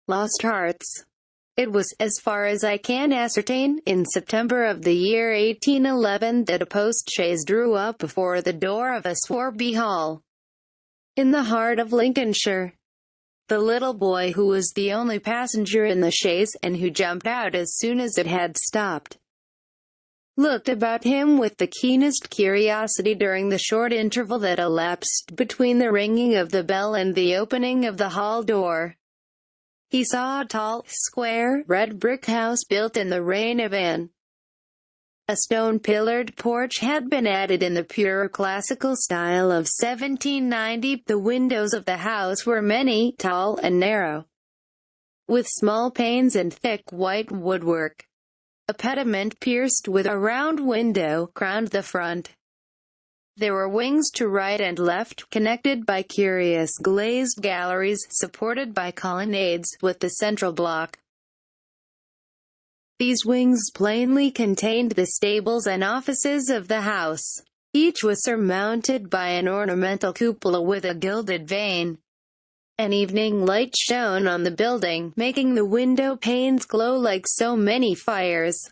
Lost Hearts. It was, as far as I can ascertain, in September of the year 1811 that a post-chaise drew up before the door of a Swarby Hall, in the heart of Lincolnshire. The little boy, who was the only passenger in the chaise, and who jumped out as soon as it had stopped, looked about him with the keenest curiosity during the short interval that elapsed between the ringing of the bell and the opening of the hall door. He saw a tall, square, red brick house built in the reign of Anne. A stone-pillared porch had been added in the pure classical style of 1790. The windows of the house were many, tall and narrow, with small panes and thick white woodwork. A pediment pierced with a round window crowned the front. There were wings to right and left, connected by curious glazed galleries, supported by colonnades, with the central block. These wings plainly contained the stables and offices of the house. Each was surmounted by an ornamental cupola with a gilded vane. An evening light shone on the building, making the window panes glow like so many fires.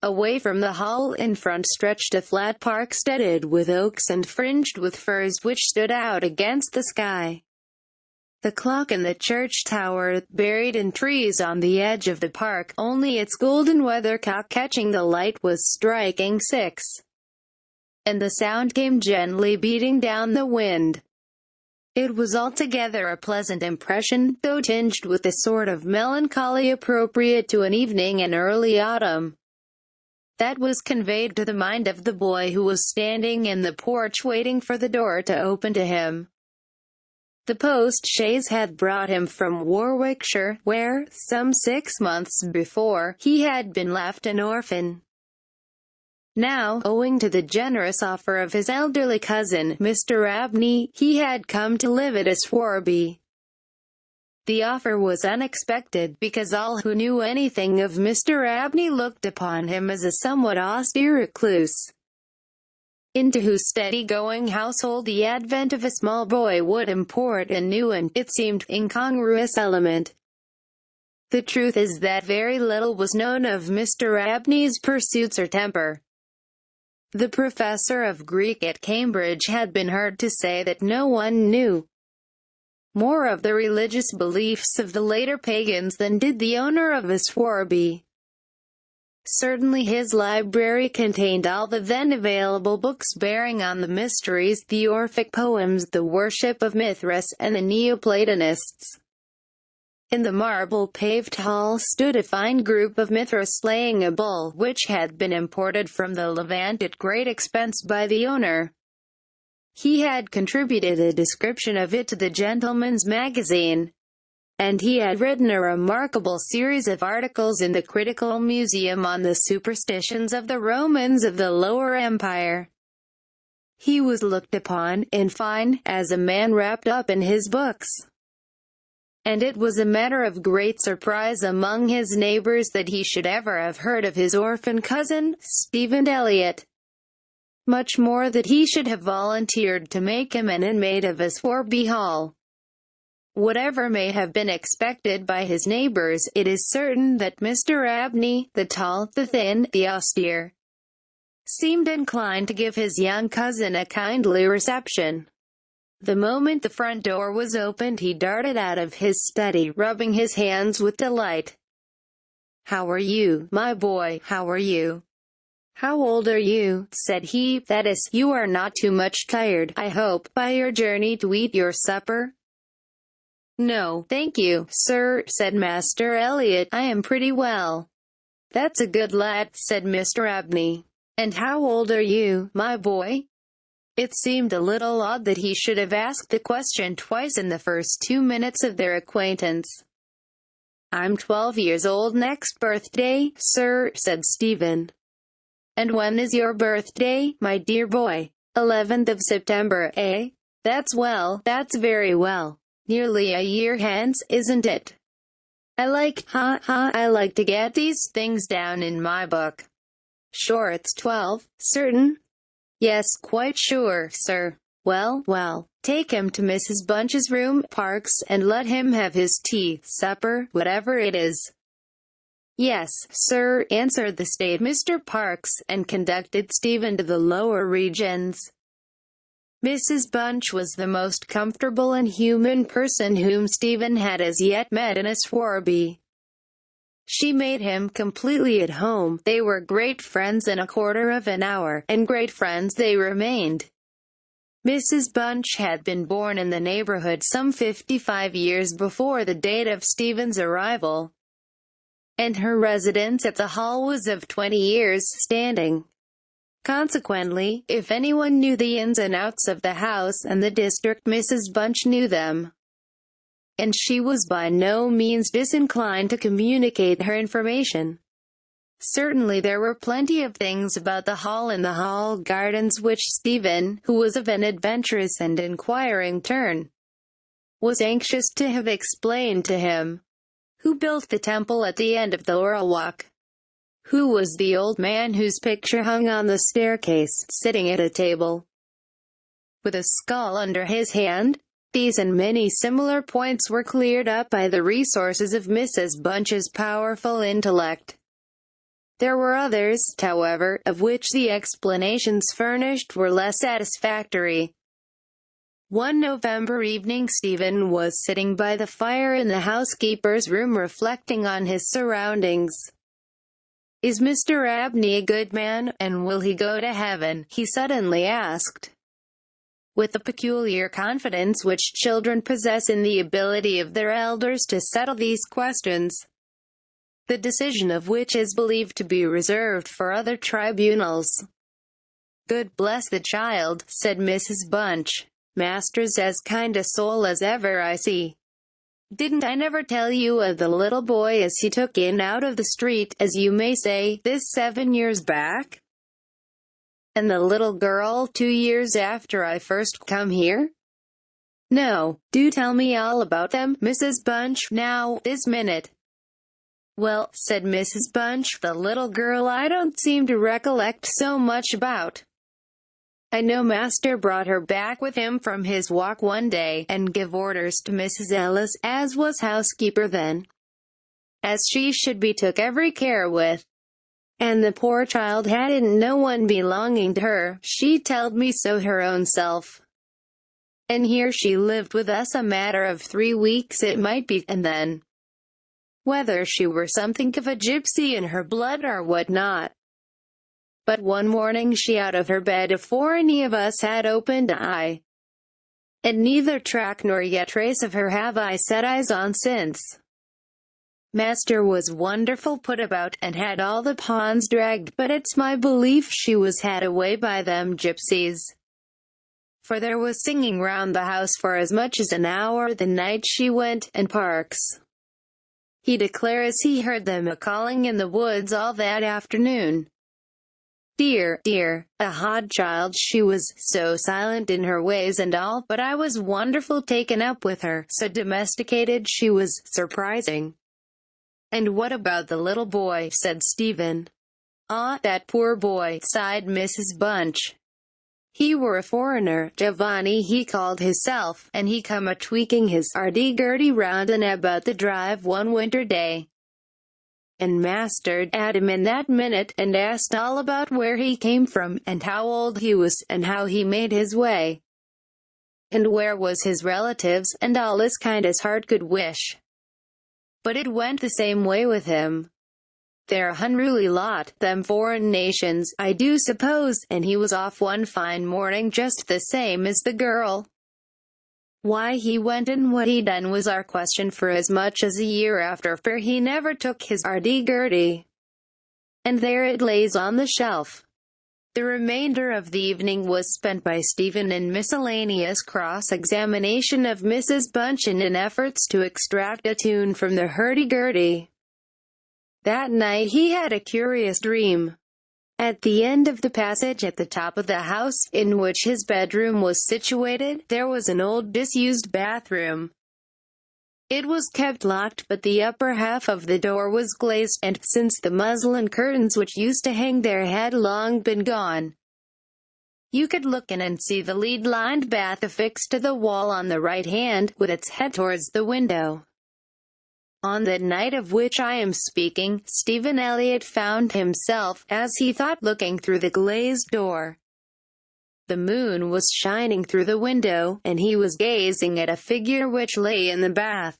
Away from the hall in front stretched a flat park studded with oaks and fringed with firs which stood out against the sky. The clock in the church tower, buried in trees on the edge of the park, only its golden weathercock catching the light, was striking 6. And the sound came gently beating down the wind. It was altogether a pleasant impression, though tinged with the sort of melancholy appropriate to an evening in early autumn, that was conveyed to the mind of the boy who was standing in the porch waiting for the door to open to him. The post-chaise had brought him from Warwickshire, where, some 6 months before, he had been left an orphan. Now, owing to the generous offer of his elderly cousin, Mr. Abney, he had come to live at Swarby. The offer was unexpected, because all who knew anything of Mr. Abney looked upon him as a somewhat austere recluse, into whose steady-going household the advent of a small boy would import a new and, it seemed, incongruous element. The truth is that very little was known of Mr. Abney's pursuits or temper. The professor of Greek at Cambridge had been heard to say that no one knew more of the religious beliefs of the later pagans than did the owner of Swarby. Certainly his library contained all the then available books bearing on the mysteries, the Orphic poems, the worship of Mithras, and the Neoplatonists. In the marble-paved hall stood a fine group of Mithras slaying a bull, which had been imported from the Levant at great expense by the owner. He had contributed a description of it to the Gentleman's Magazine, and he had written a remarkable series of articles in the Critical Museum on the superstitions of the Romans of the Lower Empire. He was looked upon, in fine, as a man wrapped up in his books. And it was a matter of great surprise among his neighbors that he should ever have heard of his orphan cousin, Stephen Eliot. Much more that he should have volunteered to make him an inmate of Swarby Hall. Whatever may have been expected by his neighbors, it is certain that Mr. Abney, the tall, the thin, the austere, seemed inclined to give his young cousin a kindly reception. The moment the front door was opened he darted out of his study, rubbing his hands with delight. "How are you, my boy, how are you? How old are you?" said he. "That is, you are not too much tired, I hope, by your journey to eat your supper?" "No, thank you, sir," said Master Eliot, "I am pretty well." "That's a good lad," said Mr. Abney. "And how old are you, my boy?" It seemed a little odd that he should have asked the question twice in the first 2 minutes of their acquaintance. "I'm 12 years old next birthday, sir," said Stephen. "And when is your birthday, my dear boy?" 11th of September, eh? That's well, that's very well. Nearly a year hence, isn't it? I like to get these things down in my book. Sure it's 12, certain? Yes, quite sure, sir. Well, Take him to Mrs. Bunch's room, Parks, and let him have his tea, supper, whatever it is." "Yes, sir," answered the staid Mr. Parks, and conducted Stephen to the lower regions. Mrs. Bunch was the most comfortable and human person whom Stephen had as yet met in a Swarby. She made him completely at home. They were great friends in a quarter of an hour, and great friends they remained. Mrs. Bunch had been born in the neighborhood some 55 years before the date of Stephen's arrival, and her residence at the Hall was of 20 years' standing. Consequently, if anyone knew the ins and outs of the house and the district, Mrs. Bunch knew them, and she was by no means disinclined to communicate her information. Certainly there were plenty of things about the Hall and the Hall gardens which Stephen, who was of an adventurous and inquiring turn, was anxious to have explained to him. Who built the temple at the end of the Laurel Walk? Who was the old man whose picture hung on the staircase, sitting at a table, with a skull under his hand? These and many similar points were cleared up by the resources of Mrs. Bunch's powerful intellect. There were others, however, of which the explanations furnished were less satisfactory. One November evening Stephen was sitting by the fire in the housekeeper's room reflecting on his surroundings. "Is Mr. Abney a good man, and will he go to heaven?" he suddenly asked, with the peculiar confidence which children possess in the ability of their elders to settle these questions, the decision of which is believed to be reserved for other tribunals. "God bless the child," said Mrs. Bunch. "Master's as kind a soul as ever I see. Didn't I never tell you of the little boy as he took in out of the street, as you may say, this 7 years back? And the little girl 2 years after I first come here? No, do tell me all about them, Mrs. Bunch, now, this minute." "Well," said Mrs. Bunch, "the little girl I don't seem to recollect so much about. I know master brought her back with him from his walk one day, and gave orders to Mrs. Ellis, as was housekeeper then, as she should be took every care with. And the poor child hadn't no one belonging to her, she telled me so her own self. And here she lived with us a matter of 3 weeks it might be, and then, whether she were something of a gypsy in her blood or what not, but one morning she out of her bed afore any of us had opened eye, and neither track nor yet trace of her have I set eyes on since. Master was wonderful put about, and had all the ponds dragged, but it's my belief she was had away by them gypsies, for there was singing round the house for as much as an hour the night she went, and Parks, he declares he heard them a-calling in the woods all that afternoon. Dear, dear, a odd child she was, so silent in her ways and all, but I was wonderful taken up with her, so domesticated she was, surprising." "And what about the little boy?" said Stephen. "Ah, that poor boy," sighed Mrs. Bunch. "He were a foreigner, Giovanni he called hisself, and he come a-tweaking his hurdy-gurdy round and about the drive one winter day, and master at him in that minute, and asked all about where he came from, and how old he was, and how he made his way, and where was his relatives, and all as kind as heart could wish. But it went the same way with him. They're a unruly lot, them foreign nations, I do suppose, and he was off one fine morning just the same as the girl. Why he went and what he done was our question for as much as a year after, for he never took his hurdy-gurdy, and there it lays on the shelf." The remainder of the evening was spent by Stephen in miscellaneous cross-examination of Mrs. Bunch and in efforts to extract a tune from the hurdy-gurdy. That night he had a curious dream. At the end of the passage at the top of the house, in which his bedroom was situated, there was an old disused bathroom. It was kept locked, but the upper half of the door was glazed, and, since the muslin curtains which used to hang there had long been gone, You could look in and see the lead-lined bath affixed to the wall on the right hand, with its head towards the window. On the night of which I am speaking, Stephen Elliott found himself, as he thought, looking through the glazed door. The moon was shining through the window, and he was gazing at a figure which lay in the bath.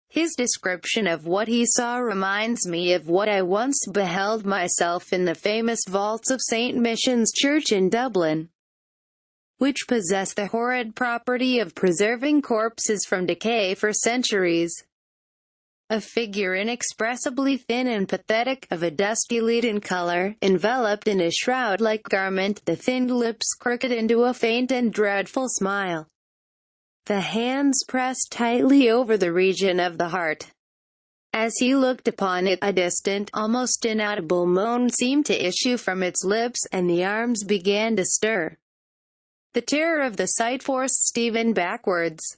His description of what he saw reminds me of what I once beheld myself in the famous vaults of St. Mission's Church in Dublin, which possess the horrid property of preserving corpses from decay for centuries. A figure inexpressibly thin and pathetic, of a dusty leaden color, enveloped in a shroud-like garment, the thin lips crooked into a faint and dreadful smile, the hands pressed tightly over the region of the heart. As he looked upon it, a distant, almost inaudible moan seemed to issue from its lips, and the arms began to stir. The terror of the sight forced Stephen backwards,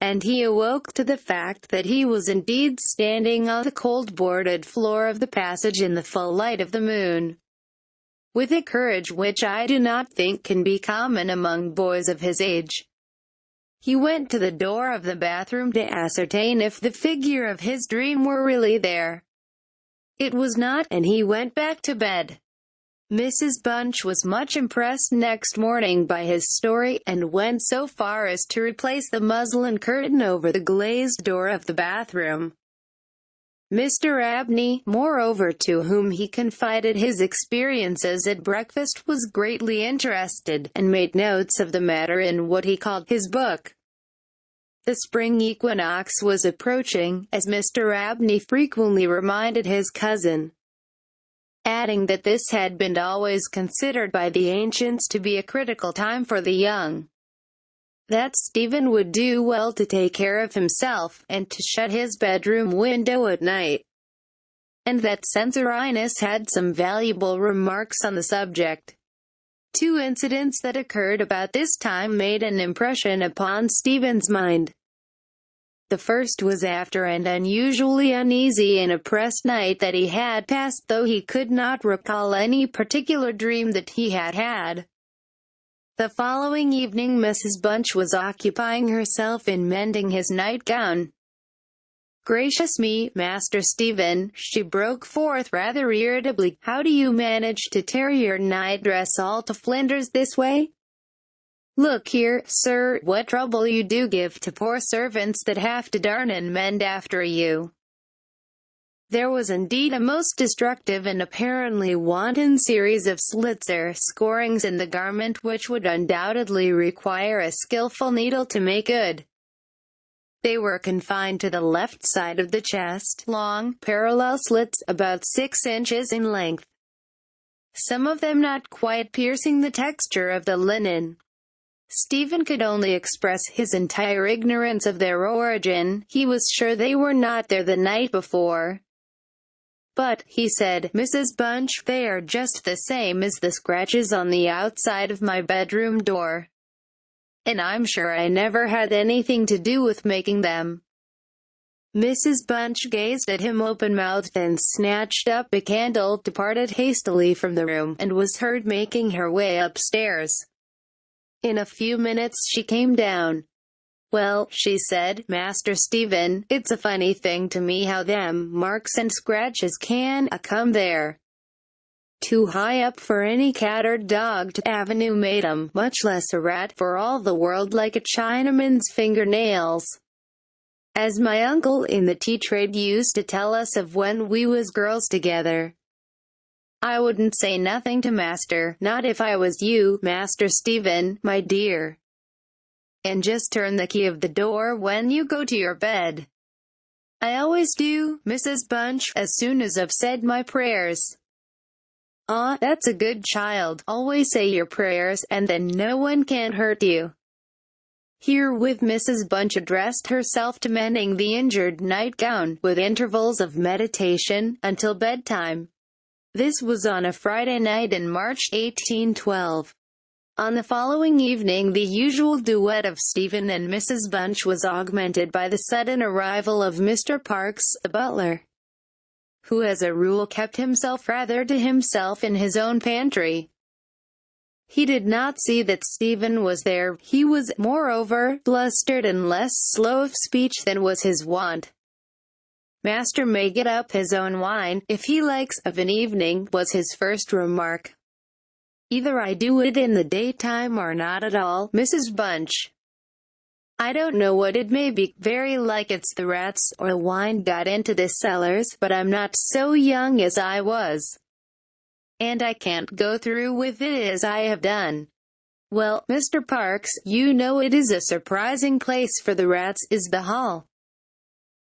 and he awoke to the fact that he was indeed standing on the cold boarded floor of the passage in the full light of the moon. With a courage which I do not think can be common among boys of his age, he went to the door of the bathroom to ascertain if the figure of his dream were really there. It was not, and he went back to bed. Mrs. Bunch was much impressed next morning by his story, and went so far as to replace the muslin curtain over the glazed door of the bathroom. Mr. Abney, moreover, to whom he confided his experiences at breakfast, was greatly interested, and made notes of the matter in what he called his book. The spring equinox was approaching, as Mr. Abney frequently reminded his cousin, adding that this had been always considered by the ancients to be a critical time for the young, that Stephen would do well to take care of himself, and to shut his bedroom window at night, and that Censorinus had some valuable remarks on the subject. Two incidents that occurred about this time made an impression upon Stephen's mind. The first was after an unusually uneasy and oppressed night that he had passed, though he could not recall any particular dream that he had had. The following evening Mrs. Bunch was occupying herself in mending his nightgown. "Gracious me, Master Stephen," she broke forth rather irritably, "how do you manage to tear your nightdress all to flinders this way? Look here, sir, what trouble you do give to poor servants that have to darn and mend after you." There was indeed a most destructive and apparently wanton series of slits or scorings in the garment which would undoubtedly require a skillful needle to make good. They were confined to the left side of the chest, long, parallel slits, about 6 inches in length, some of them not quite piercing the texture of the linen. Stephen could only express his entire ignorance of their origin. He was sure they were not there the night before. "But," he said, "Mrs. Bunch, they are just the same as the scratches on the outside of my bedroom door, and I'm sure I never had anything to do with making them." Mrs. Bunch gazed at him open-mouthed, and snatched up a candle, departed hastily from the room, and was heard making her way upstairs. In a few minutes she came down. "Well," she said, "Master Stephen, it's a funny thing to me how them marks and scratches can come there. Too high up for any cat or dog to avenue made 'em, much less a rat, for all the world like a Chinaman's fingernails. As my uncle in the tea trade used to tell us of when we was girls together. I wouldn't say nothing to master, not if I was you, Master Stephen, my dear. And just turn the key of the door when you go to your bed." "I always do, Mrs. Bunch, as soon as I've said my prayers." "Ah, that's a good child. Always say your prayers, and then no one can hurt you." Herewith Mrs. Bunch addressed herself to mending the injured nightgown, with intervals of meditation, until bedtime. This was on a Friday night in March 1812. On the following evening the usual duet of Stephen and Mrs. Bunch was augmented by the sudden arrival of Mr. Parkes, the butler, who as a rule kept himself rather to himself in his own pantry. He did not see that Stephen was there. He was, moreover, flustered and less slow of speech than was his wont. "Master may get up his own wine, if he likes, of an evening," was his first remark. "Either I do it in the daytime or not at all, Mrs. Bunch. I don't know what it may be, very like it's the rats, or the wine got into the cellars, but I'm not so young as I was, and I can't go through with it as I have done. Well, Mr. Parks, you know it is a surprising place for the rats, is the Hall.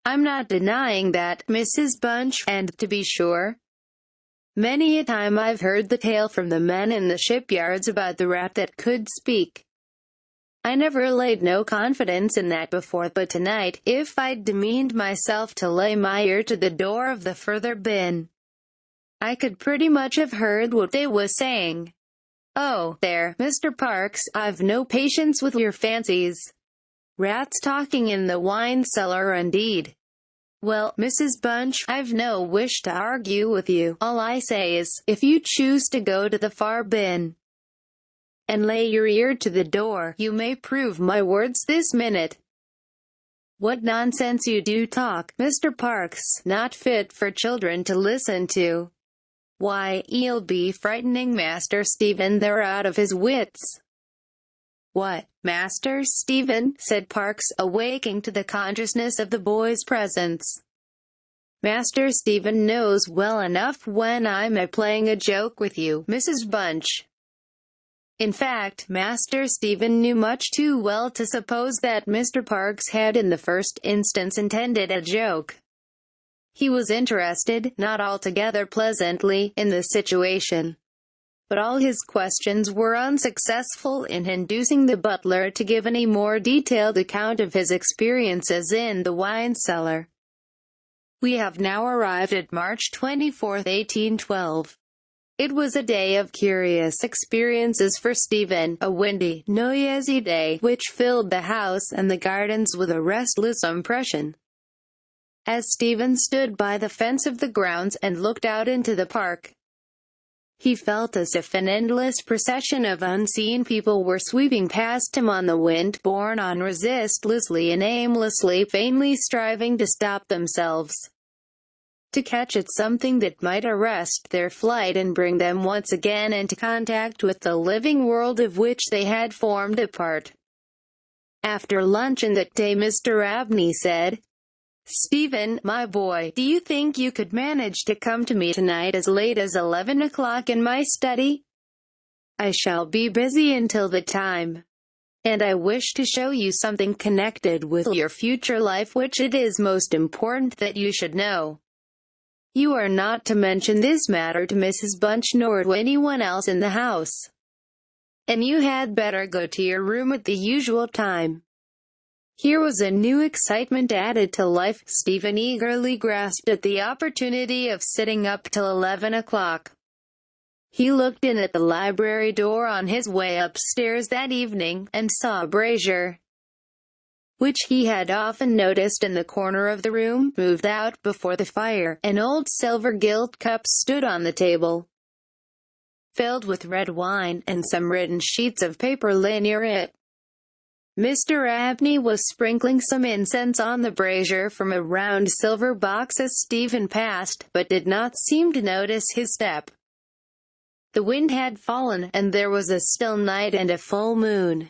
I'm not denying that, Mrs. Bunch, and, to be sure, many a time I've heard the tale from the men in the shipyards about the rat that could speak. I never laid no confidence in that before, but tonight, if I'd demeaned myself to lay my ear to the door of the further bin, I could pretty much have heard what they was saying. Oh, there, Mr. Parks, I've no patience with your fancies. Rats talking in the wine cellar, indeed. Well, Mrs. Bunch, I've no wish to argue with you. All I say is, if you choose to go to the far bin, and lay your ear to the door, you may prove my words this minute." "What nonsense you do talk, Mr. Parks, not fit for children to listen to. Why, you'll be frightening Master Stephen there out of his wits." "What, Master Stephen?" said Parks, awaking to the consciousness of the boy's presence. "Master Stephen knows well enough when I'm a-playing a joke with you, Mrs. Bunch. In fact, Master Stephen knew much too well to suppose that Mr. Parks had in the first instance intended a joke. He was interested, not altogether pleasantly, in the situation, but all his questions were unsuccessful in inducing the butler to give any more detailed account of his experiences in the wine cellar. We have now arrived at March 24, 1812. It was a day of curious experiences for Stephen, a windy, noisy day, which filled the house and the gardens with a restless impression. As Stephen stood by the fence of the grounds, and looked out into the park, he felt as if an endless procession of unseen people were sweeping past him on the wind, borne on resistlessly and aimlessly, vainly striving to stop themselves, to catch at something that might arrest their flight and bring them once again into contact with the living world of which they had formed a part. After luncheon that day, Mr. Abney said, "Stephen, my boy, do you think you could manage to come to me tonight as late as 11 o'clock in my study? I shall be busy until the time, and I wish to show you something connected with your future life which it is most important that you should know. You are not to mention this matter to Mrs. Bunch nor to anyone else in the house, and you had better go to your room at the usual time." Here was a new excitement added to life. Stephen eagerly grasped at the opportunity of sitting up till 11 o'clock. He looked in at the library door on his way upstairs that evening, and saw a brazier, which he had often noticed in the corner of the room, moved out before the fire. An old silver gilt cup stood on the table, filled with red wine, and some written sheets of paper lay near it. Mr. Abney was sprinkling some incense on the brazier from a round silver box as Stephen passed, but did not seem to notice his step. The wind had fallen, and there was a still night and a full moon.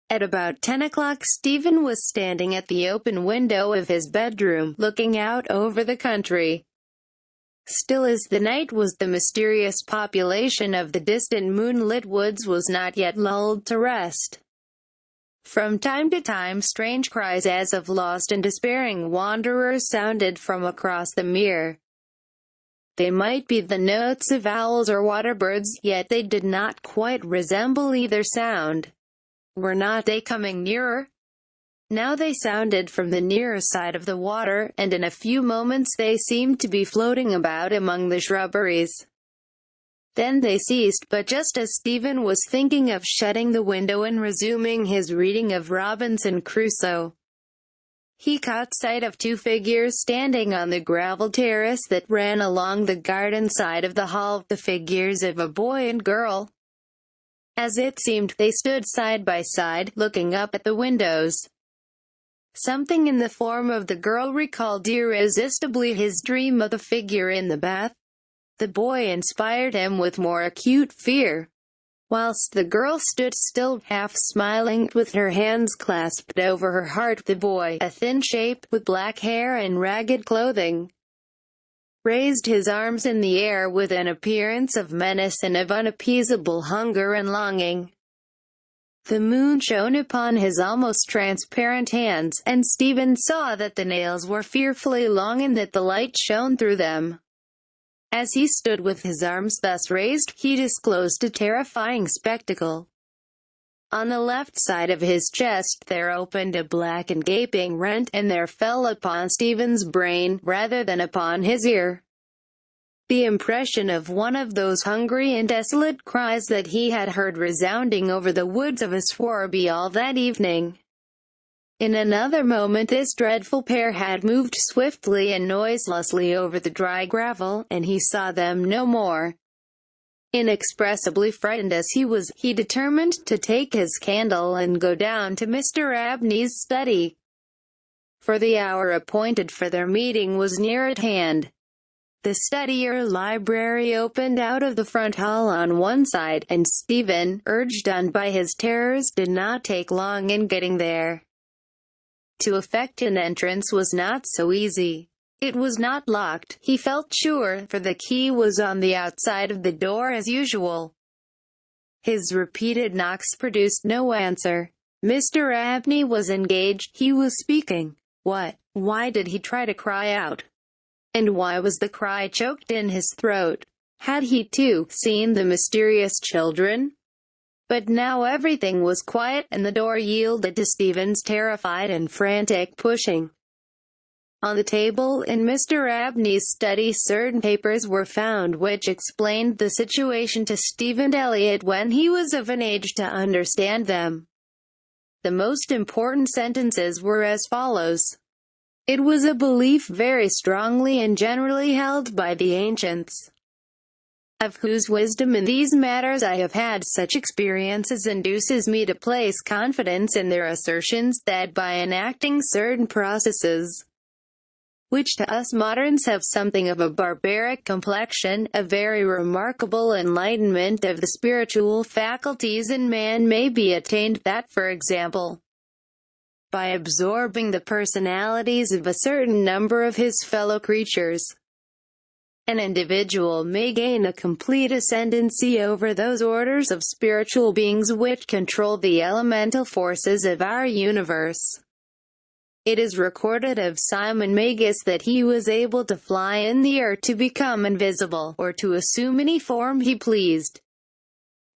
At about 10 o'clock Stephen was standing at the open window of his bedroom, looking out over the country. Still as the night was, the mysterious population of the distant moonlit woods was not yet lulled to rest. From time to time strange cries as of lost and despairing wanderers sounded from across the mere. They might be the notes of owls or water birds, yet they did not quite resemble either sound. Were not they coming nearer? Now they sounded from the nearer side of the water, and in a few moments they seemed to be floating about among the shrubberies. Then they ceased, but just as Stephen was thinking of shutting the window and resuming his reading of Robinson Crusoe, he caught sight of two figures standing on the gravel terrace that ran along the garden side of the hall, the figures of a boy and girl. As it seemed, they stood side by side, looking up at the windows. Something in the form of the girl recalled irresistibly his dream of the figure in the bath. The boy inspired him with more acute fear. Whilst the girl stood still, half smiling, with her hands clasped over her heart, the boy, a thin shape, with black hair and ragged clothing, raised his arms in the air with an appearance of menace and of unappeasable hunger and longing. The moon shone upon his almost transparent hands, and Stephen saw that the nails were fearfully long and that the light shone through them. As he stood with his arms thus raised, he disclosed a terrifying spectacle. On the left side of his chest there opened a black and gaping rent, and there fell upon Stephen's brain, rather than upon his ear, the impression of one of those hungry and desolate cries that he had heard resounding over the woods of Swarby all that evening. In another moment this dreadful pair had moved swiftly and noiselessly over the dry gravel, and he saw them no more. Inexpressibly frightened as he was, he determined to take his candle and go down to Mr. Abney's study, for the hour appointed for their meeting was near at hand. The study or library opened out of the front hall on one side, and Stephen, urged on by his terrors, did not take long in getting there. To effect an entrance was not so easy. It was not locked, he felt sure, for the key was on the outside of the door as usual. His repeated knocks produced no answer. Mr. Abney was engaged, he was speaking. What? Why did he try to cry out? And why was the cry choked in his throat? Had he, too, seen the mysterious children? But now everything was quiet, and the door yielded to Stephen's terrified and frantic pushing. On the table in Mr. Abney's study certain papers were found which explained the situation to Stephen Elliott when he was of an age to understand them. The most important sentences were as follows. It was a belief very strongly and generally held by the ancients, of whose wisdom in these matters I have had such experiences, induces me to place confidence in their assertions, that by enacting certain processes, which to us moderns have something of a barbaric complexion, a very remarkable enlightenment of the spiritual faculties in man may be attained, that, for example, by absorbing the personalities of a certain number of his fellow creatures, an individual may gain a complete ascendancy over those orders of spiritual beings which control the elemental forces of our universe. It is recorded of Simon Magus that he was able to fly in the air, to become invisible, or to assume any form he pleased,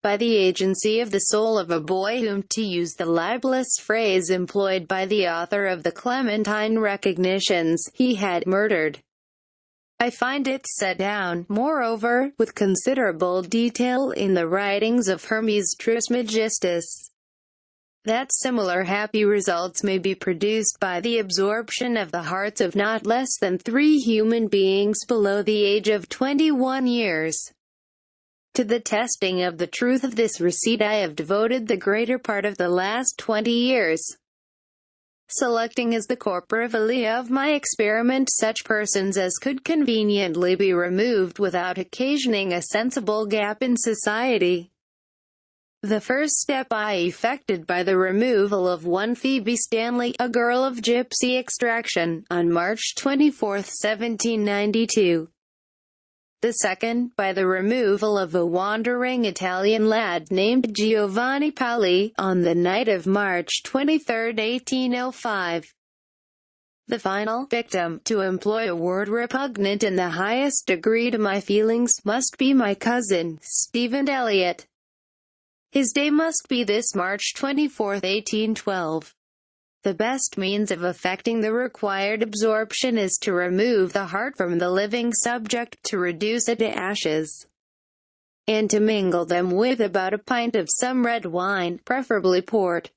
by the agency of the soul of a boy whom, to use the libellous phrase employed by the author of the Clementine Recognitions, he had murdered. I find it set down, moreover, with considerable detail in the writings of Hermes Trismegistus, that similar happy results may be produced by the absorption of the hearts of not less than 3 human beings below the age of 21 years. To the testing of the truth of this receipt I have devoted the greater part of the last 20 years. Selecting as the corpora vilia of my experiment such persons as could conveniently be removed without occasioning a sensible gap in society. The first step I effected by the removal of one Phoebe Stanley, a girl of gypsy extraction, on March 24, 1792. The second, by the removal of a wandering Italian lad named Giovanni Paoli, on the night of March 23, 1805. The final victim, to employ a word repugnant in the highest degree to my feelings, must be my cousin, Stephen Elliott. His day must be this March 24, 1812. The best means of effecting the required absorption is to remove the heart from the living subject, to reduce it to ashes, and to mingle them with about a pint of some red wine, preferably port.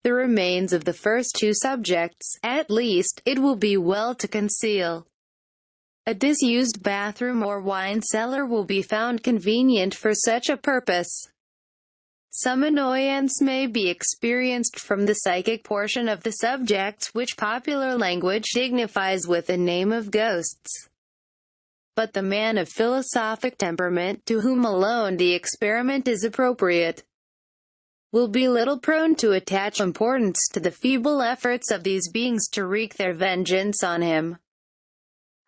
The remains of the first 2 subjects, at least, it will be well to conceal. A disused bathroom or wine cellar will be found convenient for such a purpose. Some annoyance may be experienced from the psychic portion of the subject, which popular language dignifies with the name of ghosts. But the man of philosophic temperament, to whom alone the experiment is appropriate, will be little prone to attach importance to the feeble efforts of these beings to wreak their vengeance on him.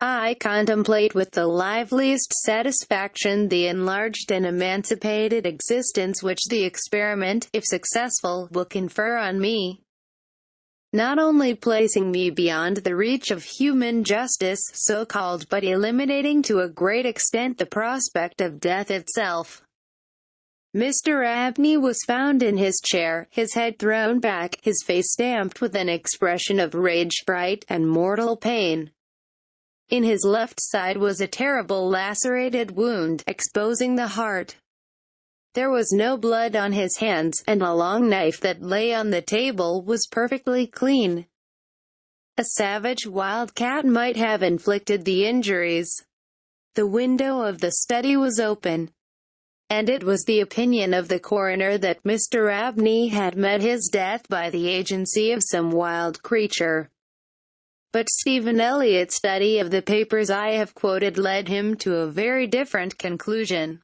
I contemplate with the liveliest satisfaction the enlarged and emancipated existence which the experiment, if successful, will confer on me, not only placing me beyond the reach of human justice, so-called, but eliminating to a great extent the prospect of death itself. Mr. Abney was found in his chair, his head thrown back, his face stamped with an expression of rage, fright, and mortal pain. In his left side was a terrible lacerated wound, exposing the heart. There was no blood on his hands, and a long knife that lay on the table was perfectly clean. A savage wild cat might have inflicted the injuries. The window of the study was open, and it was the opinion of the coroner that Mr. Abney had met his death by the agency of some wild creature. But Stephen Eliot's study of the papers I have quoted led him to a very different conclusion.